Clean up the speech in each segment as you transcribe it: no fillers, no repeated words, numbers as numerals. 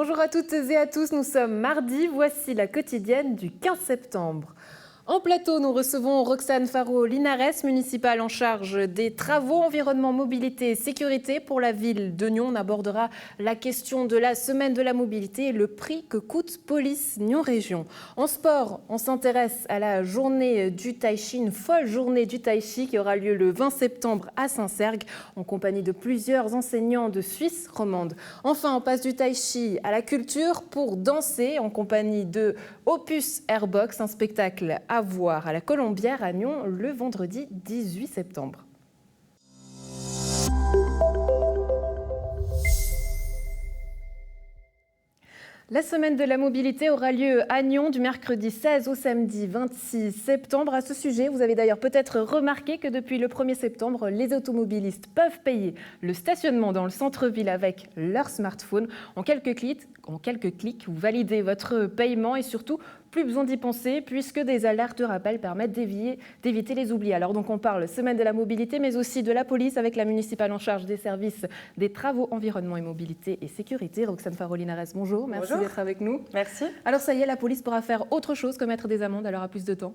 Bonjour à toutes et à tous, nous sommes mardi, voici la quotidienne du 15 septembre. En plateau, nous recevons Roxane Faro-Linares, municipale en charge des travaux, environnement, mobilité et sécurité pour la ville de Nyon. On abordera la question de la semaine de la mobilité et le prix que coûte Police Nyon Région. En sport, on s'intéresse à la journée du Tai Chi, une folle journée du Tai Chi qui aura lieu le 20 septembre à Saint-Cergue en compagnie de plusieurs enseignants de Suisse romande. Enfin, on passe du Tai Chi à la culture pour danser en compagnie de Opus Airbox, un spectacle à voir à la Colombière à Nyon le vendredi 18 septembre. La semaine de la mobilité aura lieu à Nyon du mercredi 16 au samedi 26 septembre. À ce sujet, vous avez d'ailleurs peut-être remarqué que depuis le 1er septembre, les automobilistes peuvent payer le stationnement dans le centre-ville avec leur smartphone. En quelques clics, vous validez votre paiement et surtout, plus besoin d'y penser puisque des alertes de rappel permettent d'éviter les oublis. Alors donc on parle semaine de la mobilité mais aussi de la police avec la municipale en charge des services des travaux, environnement et mobilité et sécurité. Roxane Faro-Linares, bonjour. Merci d'être avec nous. Merci. Alors ça y est, la police pourra faire autre chose que mettre des amendes, elle aura plus de temps.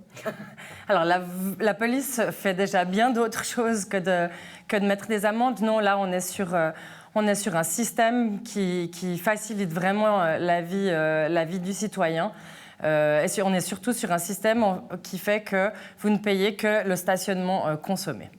Alors la police fait déjà bien d'autres choses que de mettre des amendes. Non, là on est sur un système qui facilite vraiment la vie du citoyen. Et on est surtout sur un système qui fait que vous ne payez que le stationnement consommé.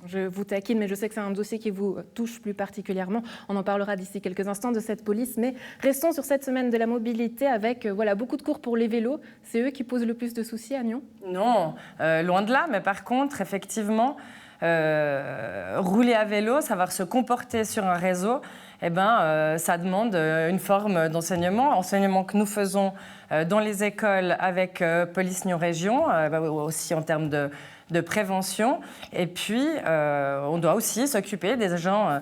Je vous taquine, mais je sais que c'est un dossier qui vous touche plus particulièrement. On en parlera d'ici quelques instants de cette police. Mais restons sur cette semaine de la mobilité avec beaucoup de cours pour les vélos. C'est eux qui posent le plus de soucis à Nyon ? Non, loin de là. Mais par contre, effectivement, rouler à vélo, savoir se comporter sur un réseau, ça demande une forme enseignement que nous faisons dans les écoles avec Police Nyon Région, aussi en termes de prévention. Et puis, on doit aussi s'occuper des gens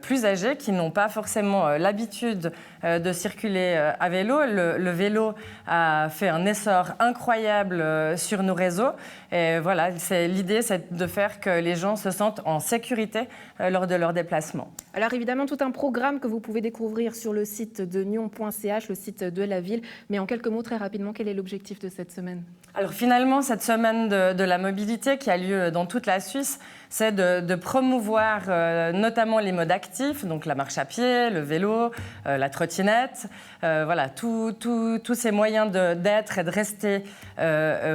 plus âgés qui n'ont pas forcément l'habitude de circuler à vélo. Le vélo a fait un essor incroyable sur nos réseaux. Et voilà, l'idée, c'est de faire que les gens se sentent en sécurité lors de leur déplacement. Alors évidemment, tout un programme que vous pouvez découvrir sur le site de nyon.ch, le site de la ville. Mais en quelques mots, très rapidement, quel est l'objectif de cette semaine ? Alors finalement, cette semaine de la mobilité qui a lieu dans toute la Suisse, c'est de promouvoir notamment les modes actifs, donc la marche à pied, le vélo, la trottinette, tous ces moyens d'être et de rester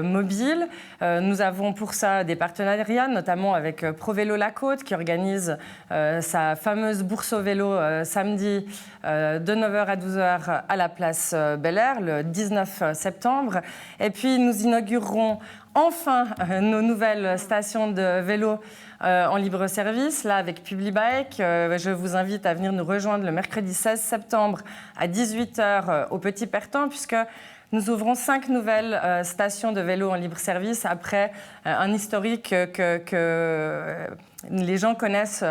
mobile. Nous avons pour ça des partenariats, notamment avec ProVélo La Côte qui organise sa fameuse bourse au vélo samedi de 9h à 12h à la place Bel-Air, le 19 septembre. Et puis nous inaugurerons enfin nos nouvelles stations de vélo en libre service, là avec Publibike. Je vous invite à venir nous rejoindre le mercredi 16 septembre à 18h au Petit Pertan, puisque nous ouvrons 5 nouvelles stations de vélo en libre service après un historique que les gens connaissent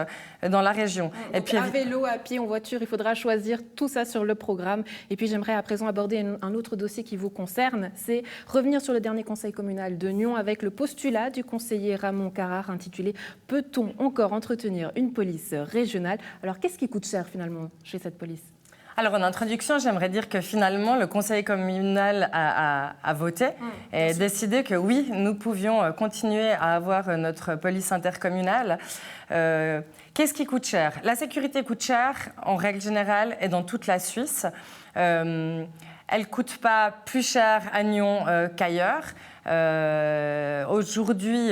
dans la région. Et puis, à vélo, à pied, en voiture, il faudra choisir tout ça sur le programme. Et puis j'aimerais à présent aborder un autre dossier qui vous concerne, c'est revenir sur le dernier conseil communal de Nyon avec le postulat du conseiller Ramon Carrard intitulé « Peut-on encore entretenir une police régionale ?» Alors qu'est-ce qui coûte cher finalement chez cette police ? Alors, en introduction, j'aimerais dire que finalement, le conseil communal a voté et décidé que oui, nous pouvions continuer à avoir notre police intercommunale. Qu'est-ce qui coûte cher ? La sécurité coûte cher, en règle générale, et dans toute la Suisse. Elle ne coûte pas plus cher à Nyon qu'ailleurs. Aujourd'hui,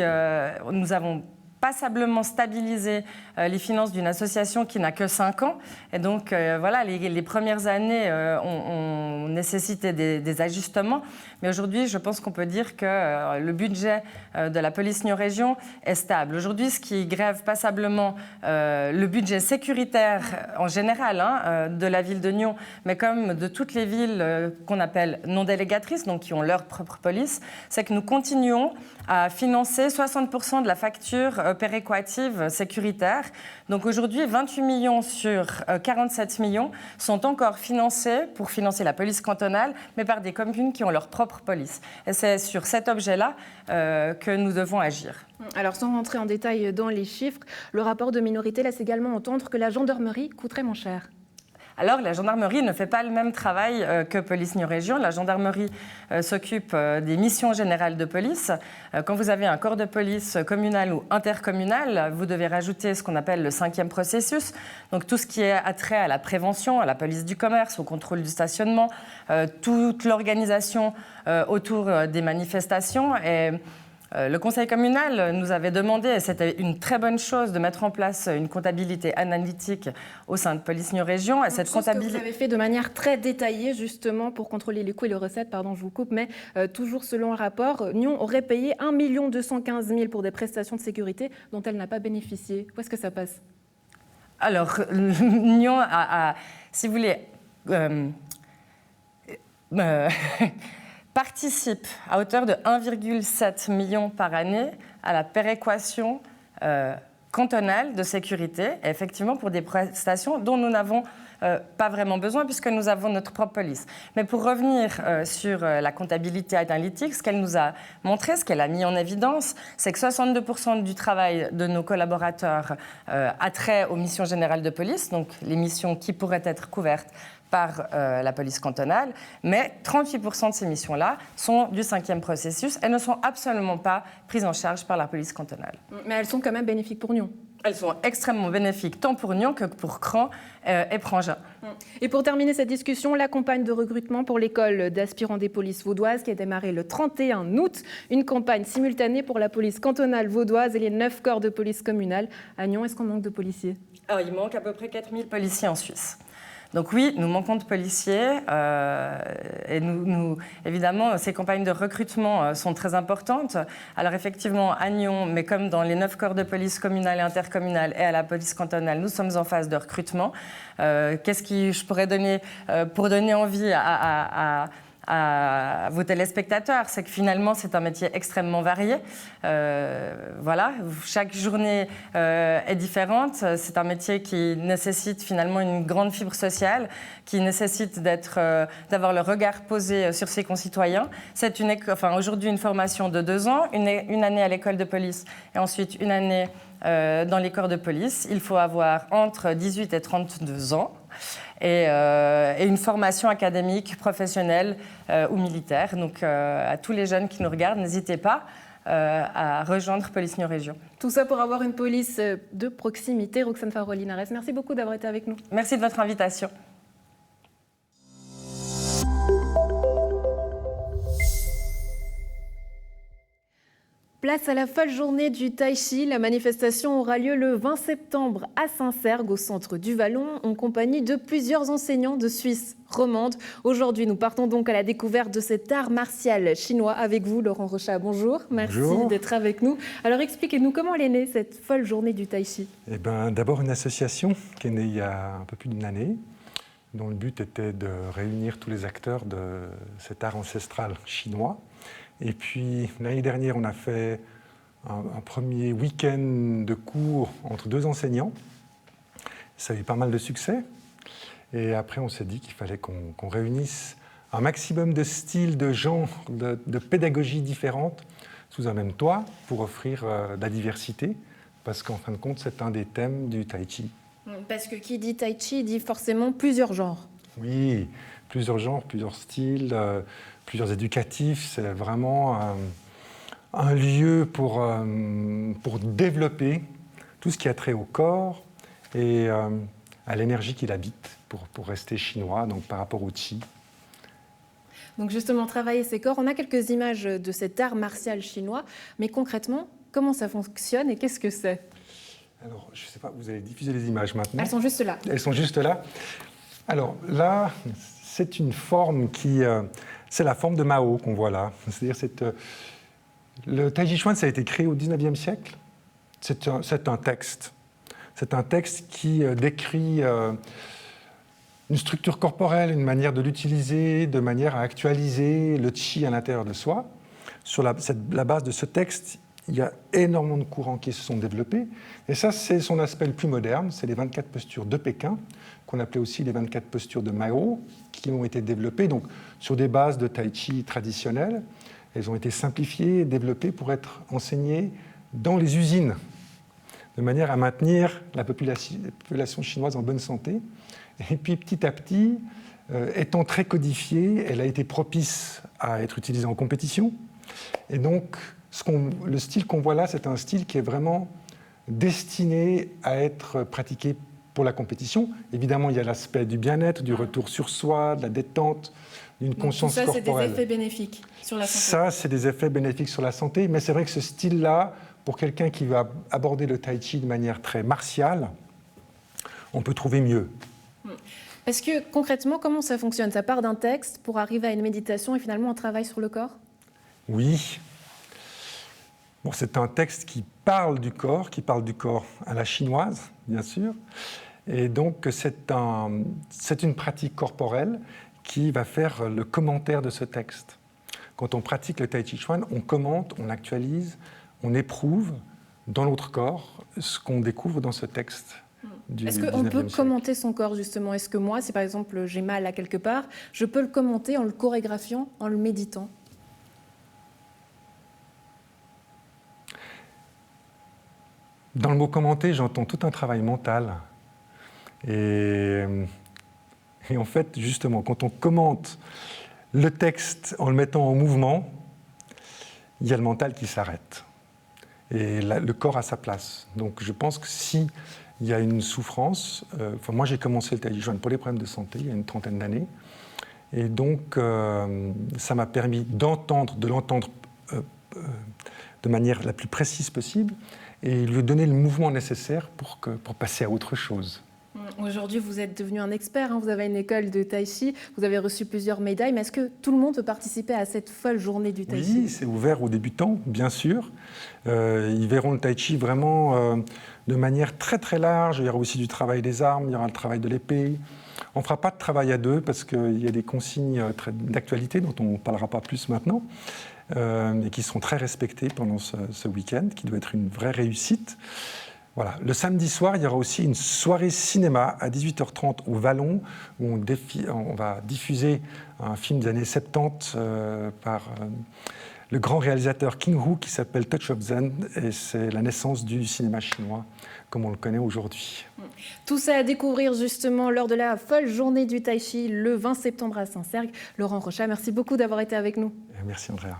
nous avons passablement stabiliser les finances d'une association qui n'a que 5 ans. Et donc, les premières années ont nécessité des ajustements. Mais aujourd'hui, je pense qu'on peut dire que le budget de la Police Nyon Région est stable. Aujourd'hui, ce qui grève passablement le budget sécuritaire en général de la ville de Nyon, mais comme de toutes les villes qu'on appelle non délégatrices, donc qui ont leur propre police, c'est que nous continuons à financer 60% de la facture péréquative sécuritaire. Donc aujourd'hui, 28 millions sur 47 millions sont encore financés pour financer la police cantonale, mais par des communes qui ont leur propre police. Et c'est sur cet objet-là que nous devons agir. Alors sans rentrer en détail dans les chiffres, le rapport de minorité laisse également entendre que la gendarmerie coûterait moins cher. Alors, la gendarmerie ne fait pas le même travail que Police New Région. La gendarmerie s'occupe des missions générales de police. Quand vous avez un corps de police communal ou intercommunal, vous devez rajouter ce qu'on appelle le 5e processus. Donc, tout ce qui est attrait à la prévention, à la police du commerce, au contrôle du stationnement, toute l'organisation autour des manifestations. Et le conseil communal nous avait demandé, et c'était une très bonne chose, de mettre en place une comptabilité analytique au sein de Police New Région. Et cette comptabilité, que vous avez fait de manière très détaillée, justement, pour contrôler les coûts et les recettes. Pardon, je vous coupe, mais toujours selon le rapport, Nyon aurait payé 1 215 000 pour des prestations de sécurité dont elle n'a pas bénéficié. Où est-ce que ça passe? Alors, Nyon a, si vous voulez, participe à hauteur de 1,7 million par année à la péréquation cantonale de sécurité, et effectivement pour des prestations dont nous n'avons pas vraiment besoin puisque nous avons notre propre police. Mais pour revenir sur la comptabilité analytique, ce qu'elle nous a montré, ce qu'elle a mis en évidence, c'est que 62% du travail de nos collaborateurs a trait aux missions générales de police, donc les missions qui pourraient être couvertes par la police cantonale, mais 38% de ces missions-là sont du 5e processus et ne sont absolument pas prises en charge par la police cantonale. Mais elles sont quand même bénéfiques pour Nyon. Elles sont extrêmement bénéfiques tant pour Nyon que pour Cran et Prangin. Et pour terminer cette discussion, la campagne de recrutement pour l'école d'aspirants des polices vaudoises qui a démarré le 31 août, une campagne simultanée pour la police cantonale vaudoise et les 9 corps de police communale. À Nyon, est-ce qu'on manque de policiers? Alors, il manque à peu près 4000 policiers en Suisse. Donc oui, nous manquons de policiers et évidemment, ces campagnes de recrutement sont très importantes. Alors effectivement, à Nyon, mais comme dans les 9 corps de police communale et intercommunale et à la police cantonale, nous sommes en phase de recrutement. Qu'est-ce que je pourrais donner pour donner envie à vos téléspectateurs, c'est que finalement c'est un métier extrêmement varié. Voilà, chaque journée est différente. C'est un métier qui nécessite finalement une grande fibre sociale, qui nécessite d'avoir le regard posé sur ses concitoyens. C'est aujourd'hui une formation de 2 ans, une année à l'école de police et ensuite une année dans les corps de police. Il faut avoir entre 18 et 32 ans. Et une formation académique, professionnelle ou militaire. Donc à tous les jeunes qui nous regardent, n'hésitez pas à rejoindre Police New Région. Tout ça pour avoir une police de proximité. Roxane Faro-Linares, merci beaucoup d'avoir été avec nous. Merci de votre invitation. Place à la folle journée du Tai Chi. La manifestation aura lieu le 20 septembre à Saint-Sergue, au centre du Vallon, en compagnie de plusieurs enseignants de Suisse romande. Aujourd'hui, nous partons donc à la découverte de cet art martial chinois avec vous, Laurent Rochat. Bonjour, merci d'être avec nous. Alors expliquez-nous comment elle est née, cette folle journée du Tai Chi. D'abord une association qui est née il y a un peu plus d'une année, dont le but était de réunir tous les acteurs de cet art ancestral chinois. Et puis, l'année dernière, on a fait un premier week-end de cours entre 2 enseignants. Ça a eu pas mal de succès. Et après, on s'est dit qu'il fallait qu'on réunisse un maximum de styles, de genres, de pédagogies différentes sous un même toit pour offrir de la diversité. Parce qu'en fin de compte, c'est un des thèmes du Tai Chi. Parce que qui dit Tai Chi dit forcément plusieurs genres. Oui, plusieurs genres, plusieurs styles, plusieurs éducatifs. C'est vraiment un lieu pour développer tout ce qui a trait au corps et à l'énergie qui l'habite, pour rester chinois, donc par rapport au Qi. Donc justement, travailler ces corps, on a quelques images de cet art martial chinois, mais concrètement, comment ça fonctionne et qu'est-ce que c'est? Alors, je ne sais pas, vous allez diffuser les images maintenant. Elles sont juste là. Elles sont juste là. Alors là, c'est une forme qui... c'est la forme de Mao qu'on voit là. C'est-à-dire, le Tai Chi Chuan, ça a été créé au 19e siècle. C'est un texte. C'est un texte qui décrit une structure corporelle, une manière de l'utiliser, de manière à actualiser le Qi à l'intérieur de soi. Sur la base de ce texte, il y a énormément de courants qui se sont développés. Et ça, c'est son aspect le plus moderne. C'est les 24 postures de Pékin, qu'on appelait aussi les 24 postures de Mao, qui ont été développées donc, sur des bases de Tai Chi traditionnelles. Elles ont été simplifiées et développées pour être enseignées dans les usines de manière à maintenir la population chinoise en bonne santé. Et puis petit à petit, étant très codifiée, elle a été propice à être utilisée en compétition. Et donc, le style qu'on voit là, c'est un style qui est vraiment destiné à être pratiqué pour la compétition. Évidemment, il y a l'aspect du bien-être, du retour sur soi, de la détente, d'une conscience corporelle. Ça, c'est des effets bénéfiques sur la santé. Ça, c'est des effets bénéfiques sur la santé, mais c'est vrai que ce style-là, pour quelqu'un qui va aborder le tai chi de manière très martiale, on peut trouver mieux. Parce que concrètement, comment ça fonctionne? Ça part d'un texte pour arriver à une méditation et finalement on travaille sur le corps? Oui. Bon, c'est un texte qui parle du corps à la chinoise, bien sûr. Et donc, c'est une pratique corporelle qui va faire le commentaire de ce texte. Quand on pratique le Tai Chi Chuan, on commente, on actualise, on éprouve dans notre corps ce qu'on découvre dans ce texte. Est-ce qu'on peut commenter son corps, justement? Est-ce que moi, si par exemple j'ai mal à quelque part, je peux le commenter en le chorégraphiant, en le méditant? Dans le mot commenter, j'entends tout un travail mental. Et en fait, justement, quand on commente le texte en le mettant en mouvement, il y a le mental qui s'arrête. Et le corps a sa place. Donc je pense que si il y a une souffrance, moi j'ai commencé le Tai Chi Chuan pour les problèmes de santé il y a une trentaine d'années. Et donc ça m'a permis de l'entendre de manière la plus précise possible et lui donner le mouvement nécessaire pour passer à autre chose. Aujourd'hui, vous êtes devenu un expert, hein, vous avez une école de Tai Chi, vous avez reçu plusieurs médailles, mais est-ce que tout le monde peut participer à cette folle journée du Tai Chi? Oui, c'est ouvert aux débutants, bien sûr. Ils verront le Tai Chi vraiment de manière très très large. Il y aura aussi du travail des armes, il y aura le travail de l'épée. On ne fera pas de travail à deux parce qu'il y a des consignes d'actualité dont on ne parlera pas plus maintenant et qui seront très respectées pendant ce week-end, qui doit être une vraie réussite. Voilà. Le samedi soir, il y aura aussi une soirée cinéma à 18h30 au Vallon, où on va diffuser un film des années 70 par le grand réalisateur King Hu qui s'appelle Touch of Zen, et c'est la naissance du cinéma chinois comme on le connaît aujourd'hui. Tout ça à découvrir justement lors de la folle journée du Tai Chi le 20 septembre à Saint-Cergue. Laurent Rochat, merci beaucoup d'avoir été avec nous. Merci Andrea.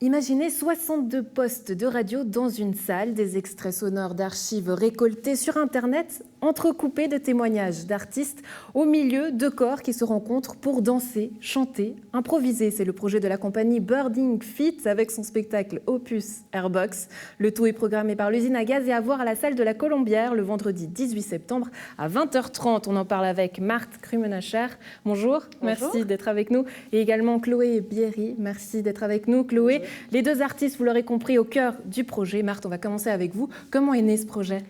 Imaginez 62 postes de radio dans une salle, des extraits sonores d'archives récoltés sur Internet, entrecoupés de témoignages d'artistes au milieu de corps qui se rencontrent pour danser, chanter, improviser. C'est le projet de la compagnie Birding Fit avec son spectacle Opus Airbox. Le tout est programmé par l'usine à gaz et à voir à la salle de la Colombière le vendredi 18 septembre à 20h30. On en parle avec Marthe Krumenacher. Bonjour, merci d'être avec nous. Et également Chloé Bierry, merci d'être avec nous. Chloé, bonjour. Les deux artistes, vous l'aurez compris, au cœur du projet. Marthe, on va commencer avec vous. Comment est né ce projet ?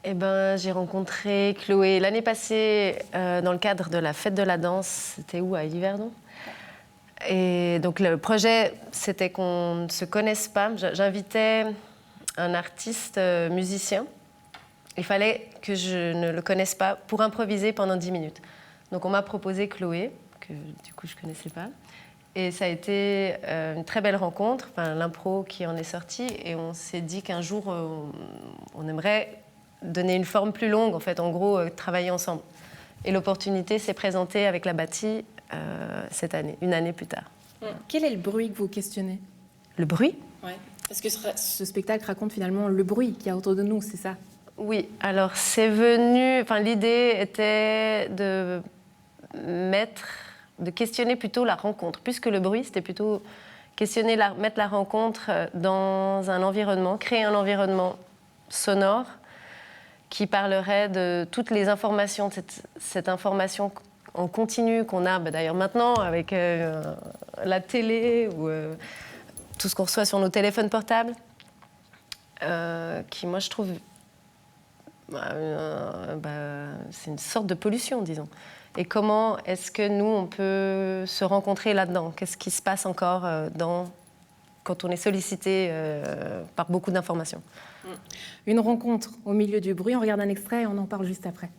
Eh ben, j'ai rencontré Chloé l'année passée dans le cadre de la fête de la danse. C'était où, à Yverdon ? Et donc le projet, c'était qu'on ne se connaisse pas. J'invitais un artiste musicien. Il fallait que je ne le connaisse pas pour improviser pendant 10 minutes. Donc on m'a proposé Chloé, que du coup je ne connaissais pas. Et ça a été une très belle rencontre, enfin, l'impro qui en est sorti. Et on s'est dit qu'un jour, on aimerait donner une forme plus longue, en fait, en gros, travailler ensemble. Et l'opportunité s'est présentée avec la Bâtie cette année, une année plus tard. Quel est le bruit que vous questionnez ? Le bruit ? Oui. Parce que ce spectacle raconte finalement le bruit qu'il y a autour de nous, c'est ça ? Oui, alors c'est venu... Enfin, l'idée était de questionner plutôt la rencontre. Plus que le bruit, c'était plutôt mettre la rencontre dans un environnement, créer un environnement sonore qui parlerait de toutes les informations, cette information en continu qu'on a d'ailleurs maintenant avec la télé ou tout ce qu'on reçoit sur nos téléphones portables, qui, moi, je trouve, c'est une sorte de pollution, disons. Et comment est-ce que nous, on peut se rencontrer là-dedans ? Qu'est-ce qui se passe encore quand on est sollicité par beaucoup d'informations ? Une rencontre au milieu du bruit. On regarde un extrait et on en parle juste après.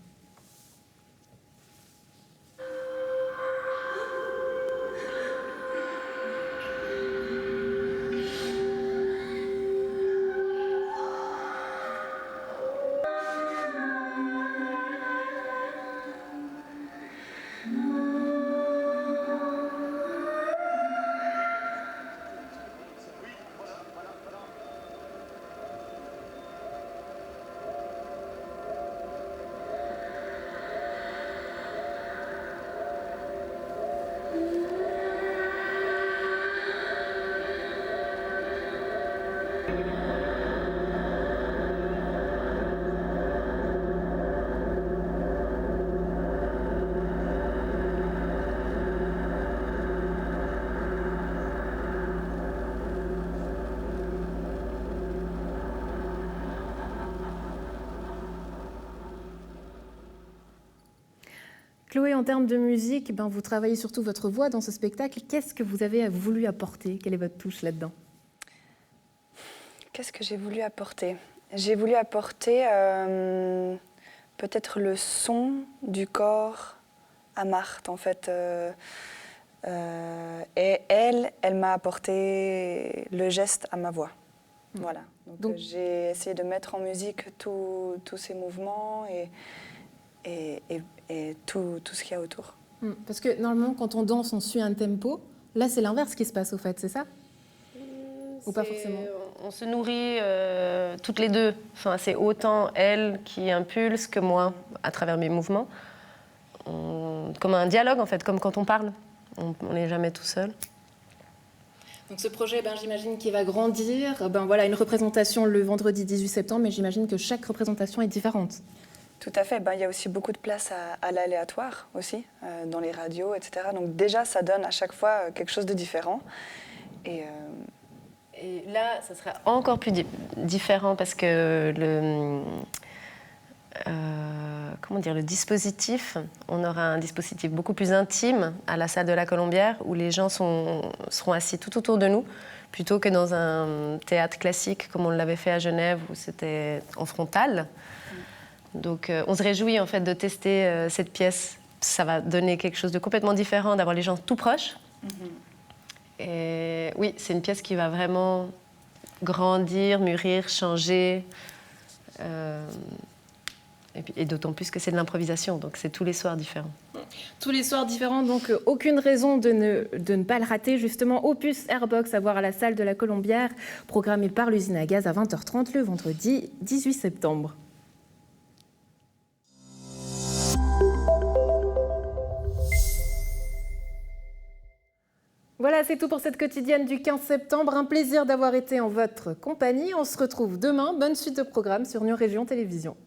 Chloé, en termes de musique, vous travaillez surtout votre voix dans ce spectacle. Qu'est-ce que vous avez voulu apporter? Quelle est votre touche là-dedans? Qu'est-ce que j'ai voulu apporter? J'ai voulu apporter peut-être le son du corps à Marthe, en fait. Et elle m'a apporté le geste à ma voix. Voilà. Donc j'ai essayé de mettre en musique tous ces mouvements et tout ce qu'il y a autour. Parce que normalement, quand on danse, on suit un tempo. Là, c'est l'inverse qui se passe, au fait, c'est ça? Ou pas forcément? On se nourrit toutes les deux. Enfin, c'est autant elle qui impulse que moi à travers mes mouvements. Comme un dialogue, en fait, comme quand on parle. On n'est jamais tout seul. Donc ce projet, j'imagine qu'il va grandir. Voilà, une représentation le vendredi 18 septembre, mais j'imagine que chaque représentation est différente. Tout à fait. Il y a aussi beaucoup de place à l'aléatoire aussi, dans les radios, etc. Donc déjà, ça donne à chaque fois quelque chose de différent. Et là, ça sera encore plus différent parce que le dispositif, on aura un dispositif beaucoup plus intime à la salle de la Colombière où les gens seront assis tout autour de nous plutôt que dans un théâtre classique comme on l'avait fait à Genève où c'était en frontale. Donc on se réjouit en fait de tester cette pièce. Ça va donner quelque chose de complètement différent, d'avoir les gens tout proches. Et oui, c'est une pièce qui va vraiment grandir, mûrir, changer. Et d'autant plus que c'est de l'improvisation, donc c'est tous les soirs différents. Tous les soirs différents, donc aucune raison de ne pas le rater. Justement, Opus Airbox à voir à la salle de la Colombière, programmé par l'usine à gaz à 20h30 le vendredi 18 septembre. Voilà, c'est tout pour cette quotidienne du 15 septembre. Un plaisir d'avoir été en votre compagnie. On se retrouve demain. Bonne suite de programme sur New Région Télévision.